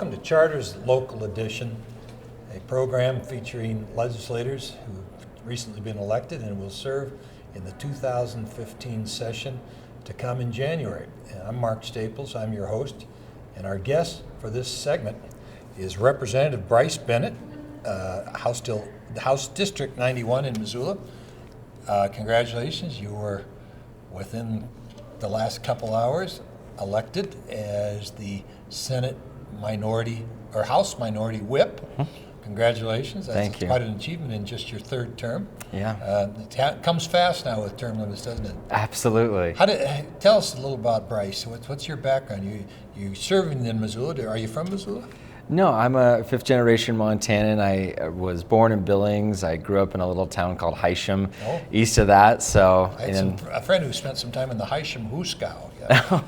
welcome to Charter's Local Edition, a program featuring legislators who have recently been elected and will serve in the 2015 session to come in January. And I'm Mark Staples, I'm your host, and our guest for this segment is Representative Bryce Bennett, House District 91 in Missoula. Congratulations, you were within the last couple hours elected as the Senate Minority or House Minority Whip. Congratulations. Thank you. Quite an achievement in just your third term. Yeah. It comes fast now with term limits, doesn't it? Absolutely. Tell us a little about Bryce. What's your background? You serving in Missoula. Are you from Missoula? No, I'm a fifth generation Montanan. I was born in Billings. I grew up in a little town called Hysham, east of that. So I had a friend who spent some time in the Hysham Hooskow. Yeah.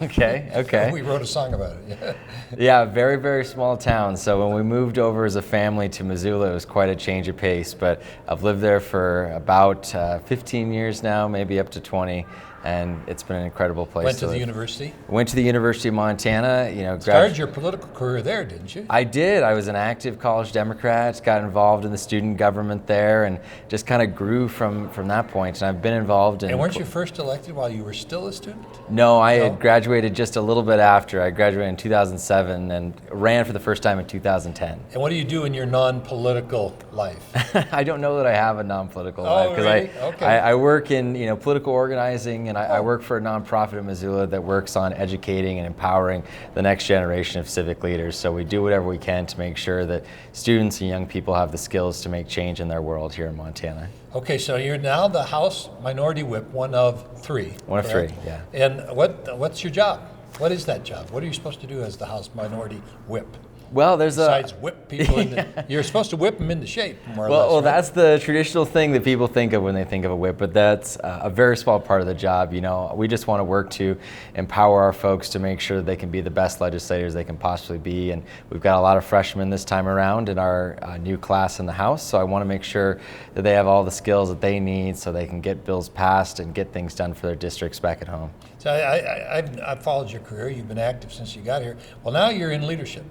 Okay. We wrote a song about it. Yeah. Yeah, very, very small town. So when we moved over as a family to Missoula, it was quite a change of pace. But I've lived there for about 15 years now, maybe up to 20. And it's been an incredible place. Went to the university? Went to the University of Montana. Started your political career there, didn't you? I did. I was an active college Democrat, got involved in the student government there, and just kind of grew from that point. And I've been involved in... And weren't you first elected while you were still a student? No, I had graduated just a little bit after. I graduated in 2007 and ran for the first time in 2010. And what do you do in your non-political life? I don't know that I have a non-political life because really? I work in political organizing, and I work for a nonprofit in Missoula that works on educating and empowering the next generation of civic leaders. So we do whatever we can to make sure that students and young people have the skills to make change in their world here in Montana. Okay, so you're now the House Minority Whip, one of three. One of three, yeah. And what's your job? What is that job? What are you supposed to do as the House Minority Whip? Well, besides whip people you're supposed to whip them into shape, more or less. Well, right? That's the traditional thing that people think of when they think of a whip, but that's a very small part of the job. We just want to work to empower our folks to make sure that they can be the best legislators they can possibly be. And we've got a lot of freshmen this time around in our new class in the House, so I want to make sure that they have all the skills that they need so they can get bills passed and get things done for their districts back at home. So I've followed your career. You've been active since you got here. Well, now you're in leadership.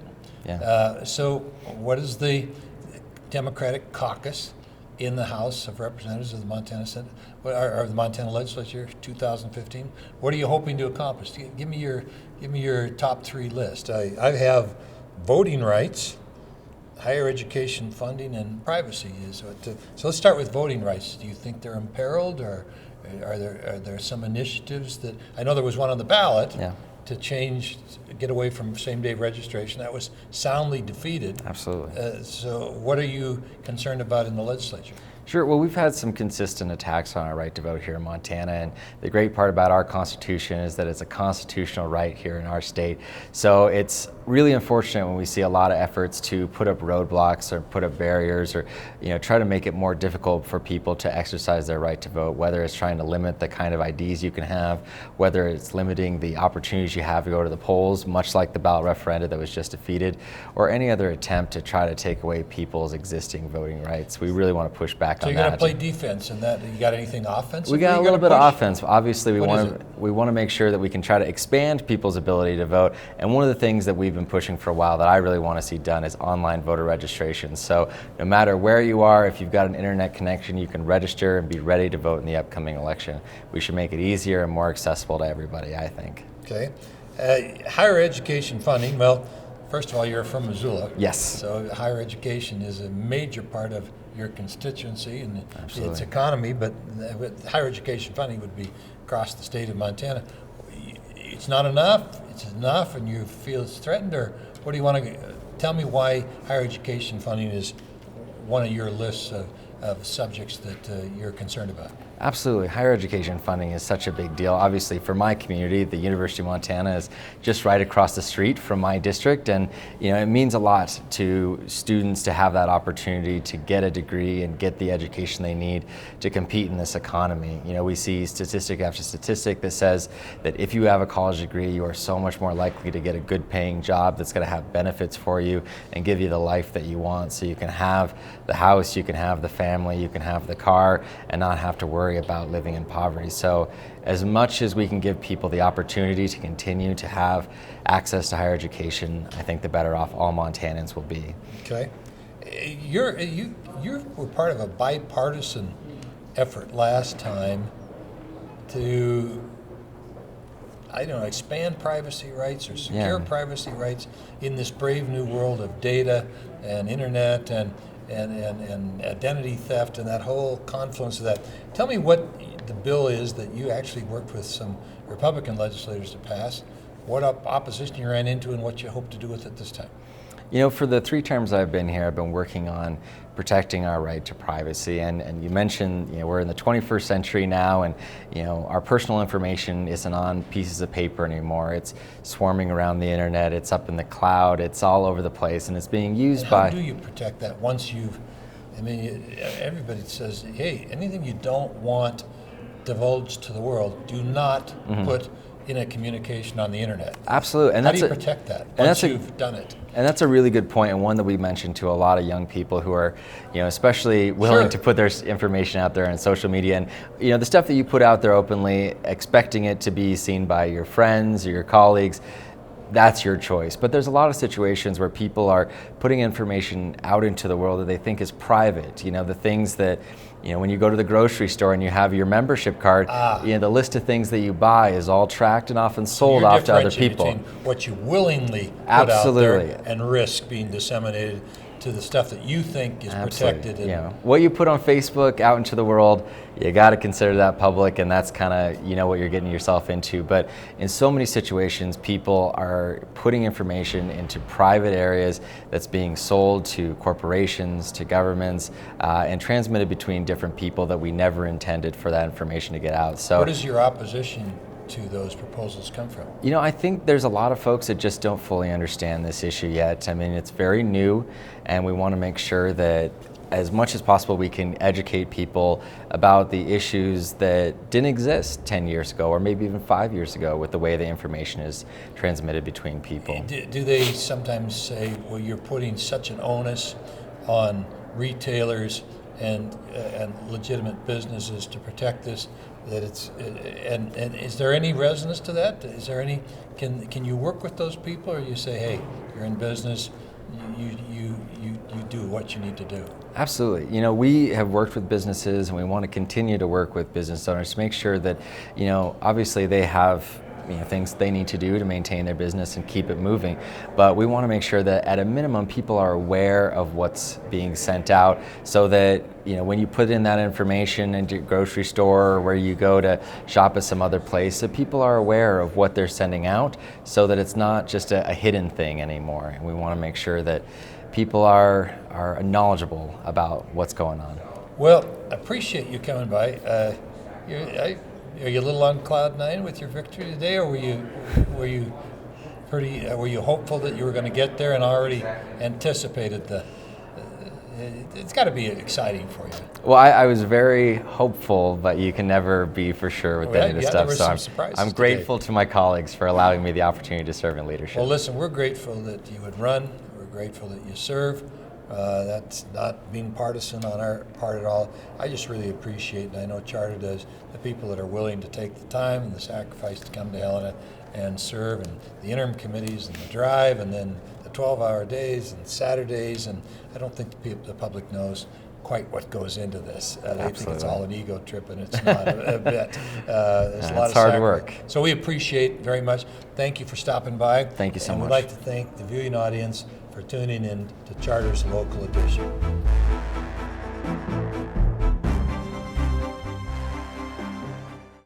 Yeah. So what is the Democratic caucus in the House of Representatives of the Montana Senate, or the Montana Legislature 2015? What are you hoping to accomplish? Give me your top three list. I have voting rights, higher education funding, and privacy. So let's start with voting rights. Do you think they're imperiled, or are there some initiatives that I know there was one on the ballot? Yeah. To get away from same-day registration. That was soundly defeated. Absolutely. So what are you concerned about in the legislature? Sure. Well, we've had some consistent attacks on our right to vote here in Montana, and the great part about our Constitution is that it's a constitutional right here in our state. So it's really unfortunate when we see a lot of efforts to put up roadblocks or put up barriers or try to make it more difficult for people to exercise their right to vote, whether it's trying to limit the kind of IDs you can have, whether it's limiting the opportunities you have to go to the polls, much like the ballot referendum that was just defeated, or any other attempt to try to take away people's existing voting rights. We really want to push back so on that. So you're going to play defense in that. You got anything offensive? We got a little bit of offense. Obviously, we want to make sure that we can try to expand people's ability to vote. And one of the things that we've been pushing for a while that I really want to see done is online voter registration. So no matter where you are, if you've got an internet connection, you can register and be ready to vote in the upcoming election. We should make it easier and more accessible to everybody, I think. Okay. Higher education funding. Well, first of all, you're from Missoula. Yes. So higher education is a major part of your constituency and its economy, but higher education funding would be across the state of Montana. It's not enough, it's enough, and you feel it's threatened, or what do you want to tell me why higher education funding is one of your lists of subjects that you're concerned about? Absolutely. Higher education funding is such a big deal. Obviously, for my community, the University of Montana is just right across the street from my district, and it means a lot to students to have that opportunity to get a degree and get the education they need to compete in this economy. We see statistic after statistic that says that if you have a college degree, you are so much more likely to get a good paying job that's going to have benefits for you and give you the life that you want. So you can have the house, you can have the family, you can have the car, and not have to worry worry about living in poverty. So as much as we can give people the opportunity to continue to have access to higher education, I think the better off all Montanans will be. Okay. You were part of a bipartisan effort last time to, I don't know, expand privacy rights or secure privacy rights in this brave new world of data and internet and identity theft and that whole confluence of that. Tell me what the bill is that you actually worked with some Republican legislators to pass, what opposition you ran into, and what you hope to do with it this time. You know, for the 3 terms I've been here, I've been working on protecting our right to privacy. And you mentioned, you know, we're in the 21st century now, and, you know, our personal information isn't on pieces of paper anymore. It's swarming around the internet, it's up in the cloud, it's all over the place, and it's being used by... How do you protect that once you've, I mean, everybody says, hey, anything you don't want divulged to the world, do not put in a communication on the internet. Absolutely. And how do you protect that once you've done it? And that's a really good point, and one that we mentioned to a lot of young people who are, you know, especially willing to put their information out there on social media. And, you know, the stuff that you put out there openly, expecting it to be seen by your friends or your colleagues, that's your choice. But there's a lot of situations where people are putting information out into the world that they think is private. You know, the things that, you know, when you go to the grocery store and you have your membership card, you know, the list of things that you buy is all tracked and often sold off to other people. Between what you willingly put out there and risk being disseminated to the stuff that you think is protected. You know, what you put on Facebook out into the world, you got to consider that public, and that's kind of, you know, what you're getting yourself into. But in so many situations, people are putting information into private areas that's being sold to corporations, to governments, and transmitted between different people that we never intended for that information to get out. So, what is your opposition to those proposals come from? You know, I think there's a lot of folks that just don't fully understand this issue yet. I mean, it's very new, and we want to make sure that as much as possible we can educate people about the issues that didn't exist 10 years ago or maybe even 5 years ago with the way the information is transmitted between people. Do they sometimes say, well, you're putting such an onus on retailers and legitimate businesses to protect this, that it's, and is there any resonance to that? Is there any, can you work with those people, or you say, hey, you're in business, you do what you need to do? Absolutely. You know, we have worked with businesses, and we want to continue to work with business owners to make sure that, you know, obviously they have, you know, things they need to do to maintain their business and keep it moving. But we want to make sure that at a minimum people are aware of what's being sent out, so that, you know, when you put in that information into your grocery store or where you go to shop at some other place, that people are aware of what they're sending out, so that it's not just a hidden thing anymore. And we want to make sure that people are knowledgeable about what's going on. Well, I appreciate you coming by. Are you a little on cloud 9 with your victory today, or were you hopeful that you were going to get there and already anticipated it's got to be exciting for you? Well, I was very hopeful, but you can never be for sure with any of this stuff. So I'm grateful to my colleagues for allowing me the opportunity to serve in leadership. Well, listen, we're grateful that you would run. We're grateful that you serve. That's not being partisan on our part at all. I just really appreciate, and I know Charter does, the people that are willing to take the time and the sacrifice to come to Helena and serve, and the interim committees and the drive, and then the 12-hour days and Saturdays. And I don't think the public knows quite what goes into this. They think it's all an ego trip, and it's not a bit. There's a lot of hard work. So we appreciate very much. Thank you for stopping by. Thank you so much. And we'd like to thank the viewing audience for tuning in to Charter's Local Edition.